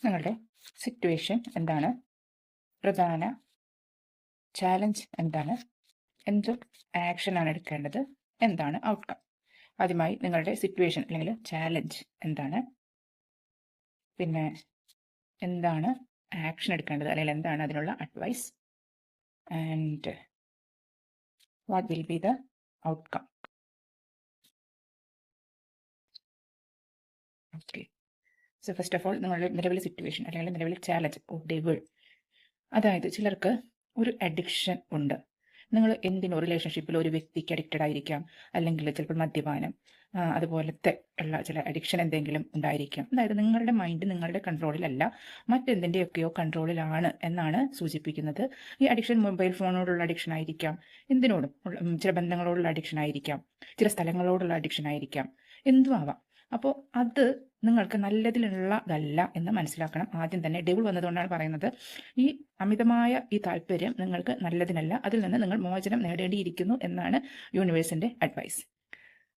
നിങ്ങളുടെ സിറ്റുവേഷൻ എന്താണ്, പ്രധാന ചാലഞ്ച് എന്താണ്, എന്ത് ആക്ഷനാണ് എടുക്കേണ്ടത്, എന്താണ് ഔട്ട്കം. ആദ്യമായി നിങ്ങളുടെ സിറ്റുവേഷൻ അല്ലെങ്കിൽ ചാലഞ്ച് എന്താണ്, പിന്നെ എന്താണ് ആക്ഷൻ എടുക്കേണ്ടത് അല്ലെങ്കിൽ എന്താണ് അതിനുള്ള advice, and what will be the outcome. Okay, so first of all നിങ്ങളുടെ നിലവിലെ സിറ്റുവേഷൻ അല്ലെങ്കിൽ നിലവിലെ ചാലഞ്ച് ഡെവിൾ. അതായത് ചിലർക്ക് ഒരു അഡിക്ഷൻ ഉണ്ട്. നിങ്ങൾ എന്തിനോ റിലേഷൻഷിപ്പിൽ ഒരു വ്യക്തിക്ക് അഡിക്റ്റഡ് ആയിരിക്കാം, അല്ലെങ്കിൽ ചിലപ്പോൾ മദ്യപാനം അതുപോലത്തെ ഉള്ള ചില അഡിക്ഷൻ എന്തെങ്കിലും ഉണ്ടായിരിക്കാം. അതായത് നിങ്ങളുടെ മൈൻഡ് നിങ്ങളുടെ കൺട്രോളിലല്ല, മറ്റെന്തിൻ്റെയൊക്കെയോ കൺട്രോളിലാണ് എന്നാണ് സൂചിപ്പിക്കുന്നത്. ഈ അഡിക്ഷൻ മൊബൈൽ ഫോണോടുള്ള അഡിക്ഷൻ ആയിരിക്കാം, എന്തിനോടും ചില ബന്ധങ്ങളോടുള്ള അഡിക്ഷൻ ആയിരിക്കാം, ചില സ്ഥലങ്ങളോടുള്ള അഡിക്ഷൻ ആയിരിക്കാം, എന്തും ആവാം. അപ്പോൾ അത് നിങ്ങൾക്ക് നല്ലതിലുള്ളതല്ല എന്ന് മനസ്സിലാക്കണം. ആദ്യം തന്നെ ഡെവിൾ വന്നതുകൊണ്ടാണ് പറയുന്നത്, ഈ അമിതമായ ഈ താല്പര്യം നിങ്ങൾക്ക് നല്ലതിനല്ല, അതിൽ നിന്ന് നിങ്ങൾ മോചനം നേടേണ്ടിയിരിക്കുന്നു എന്നാണ് യൂണിവേഴ്സിൻ്റെ അഡ്വൈസ്.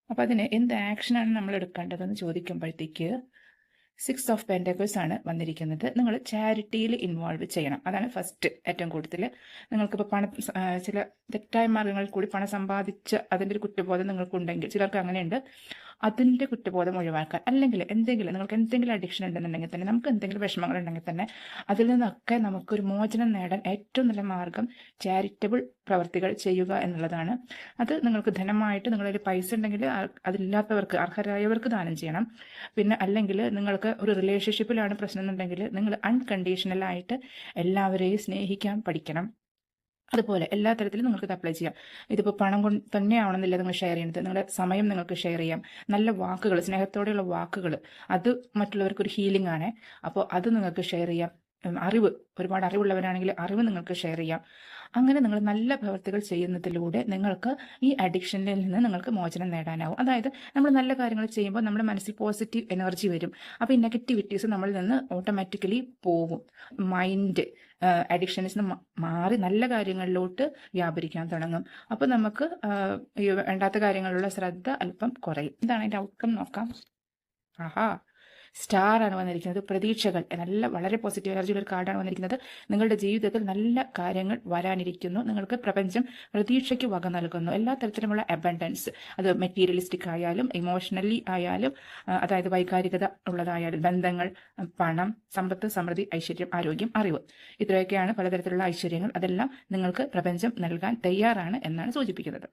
അപ്പോൾ അതിന് എന്ത് ആക്ഷനാണ് നമ്മൾ എടുക്കേണ്ടതെന്ന് ചോദിക്കുമ്പോഴത്തേക്ക് 6 ഓഫ് പെൻറ്റക്കിൾസ് ആണ് വന്നിരിക്കുന്നത്. നിങ്ങൾ ചാരിറ്റിയിൽ ഇൻവോൾവ് ചെയ്യണം. അതാണ് ഫസ്റ്റ് ഏറ്റവും കൂടുതൽ. നിങ്ങൾക്കിപ്പോൾ ചില തെറ്റായ മാർഗങ്ങളിൽ കൂടി പണം സമ്പാദിച്ച് അതിൻ്റെ ഒരു കുറ്റബോധം നിങ്ങൾക്കുണ്ടെങ്കിൽ, ചിലർക്ക് അങ്ങനെയുണ്ട്, അതിൻ്റെ കുറ്റബോധം ഒഴിവാക്കാൻ, അല്ലെങ്കിൽ നിങ്ങൾക്ക് എന്തെങ്കിലും അഡിക്ഷൻ ഉണ്ടെന്നുണ്ടെങ്കിൽ തന്നെ, നമുക്ക് എന്തെങ്കിലും വിഷമങ്ങൾ ഉണ്ടെങ്കിൽ തന്നെ അതിൽ നിന്നൊക്കെ നമുക്കൊരു മോചനം നേടാൻ ഏറ്റവും നല്ല മാർഗം ചാരിറ്റബിൾ പ്രവർത്തികൾ ചെയ്യുക എന്നുള്ളതാണ്. അത് നിങ്ങൾക്ക് ധനമായിട്ട് നിങ്ങളൊരു പൈസ ഉണ്ടെങ്കിൽ അതില്ലാത്തവർക്ക്, അർഹരായവർക്ക് ദാനം ചെയ്യണം. പിന്നെ അല്ലെങ്കിൽ നിങ്ങൾക്ക് ഒരു റിലേഷൻഷിപ്പിലാണ് പ്രശ്നം എന്നുണ്ടെങ്കിൽ നിങ്ങൾ അൺകണ്ടീഷണലായിട്ട് എല്ലാവരെയും സ്നേഹിക്കാൻ പഠിക്കണം. അതുപോലെ എല്ലാ തരത്തിലും നിങ്ങൾക്ക് ഇത് അപ്ലൈ ചെയ്യാം. ഇതിപ്പോൾ പണം കൊണ്ട് തന്നെയാവണമെന്നില്ല നിങ്ങൾ ഷെയർ ചെയ്യുന്നത്. നിങ്ങളുടെ സമയം നിങ്ങൾക്ക് ഷെയർ ചെയ്യാം. നല്ല വാക്കുകൾ, സ്നേഹത്തോടെയുള്ള വാക്കുകൾ, അത് മറ്റുള്ളവർക്കൊരു ഹീലിംഗ് ആണ്. അപ്പോൾ അത് നിങ്ങൾക്ക് ഷെയർ ചെയ്യാം. അറിവ്, ഒരുപാട് അറിവുള്ളവരാണെങ്കിൽ അറിവ് നിങ്ങൾക്ക് ഷെയർ ചെയ്യാം. അങ്ങനെ നിങ്ങൾ നല്ല പ്രവൃത്തികൾ ചെയ്യുന്നതിലൂടെ നിങ്ങൾക്ക് ഈ അഡിക്ഷനിൽ നിന്ന് നിങ്ങൾക്ക് മോചനം നേടാനാവും. അതായത് നമ്മൾ നല്ല കാര്യങ്ങൾ ചെയ്യുമ്പോൾ നമ്മുടെ മനസ്സിൽ പോസിറ്റീവ് എനർജി വരും. അപ്പോൾ ഈ നെഗറ്റിവിറ്റീസ് നമ്മളിൽ നിന്ന് ഓട്ടോമാറ്റിക്കലി പോവും. മൈൻഡ് അഡിക്ഷൻസിൽ നിന്ന് മാറി നല്ല കാര്യങ്ങളിലോട്ട് വ്യാപരിക്കാൻ തുടങ്ങും. അപ്പോൾ നമുക്ക് വേണ്ടാത്ത കാര്യങ്ങളിലുള്ള ശ്രദ്ധ അല്പം കുറയും. ഇതാണ് അതിൻ്റെ ഔട്ട്കം. നോക്കാം. ആഹാ, സ്റ്റാർ ആണ് വന്നിരിക്കുന്നത്. പ്രതീക്ഷകൾ, വളരെ പോസിറ്റീവ് എനർജിയുള്ള ഒരു കാർഡാണ് വന്നിരിക്കുന്നത്. നിങ്ങളുടെ ജീവിതത്തിൽ നല്ല കാര്യങ്ങൾ വരാനിരിക്കുന്നു. നിങ്ങൾക്ക് പ്രപഞ്ചം പ്രതീക്ഷയ്ക്ക് വക നൽകുന്നു. എല്ലാ തരത്തിലുമുള്ള അബണ്ടൻസ്, അത് മെറ്റീരിയലിസ്റ്റിക് ആയാലും ഇമോഷണലി ആയാലും, അതായത് വൈകാരികത ഉള്ളതായാലും, ബന്ധങ്ങൾ, പണം, സമ്പത്ത്, സമൃദ്ധി, ഐശ്വര്യം, ആരോഗ്യം, അറിവ്, ഇത്രയൊക്കെയാണ് പലതരത്തിലുള്ള ഐശ്വര്യങ്ങൾ. അതെല്ലാം നിങ്ങൾക്ക് പ്രപഞ്ചം നൽകാൻ തയ്യാറാണ് എന്നാണ് സൂചിപ്പിക്കുന്നത്.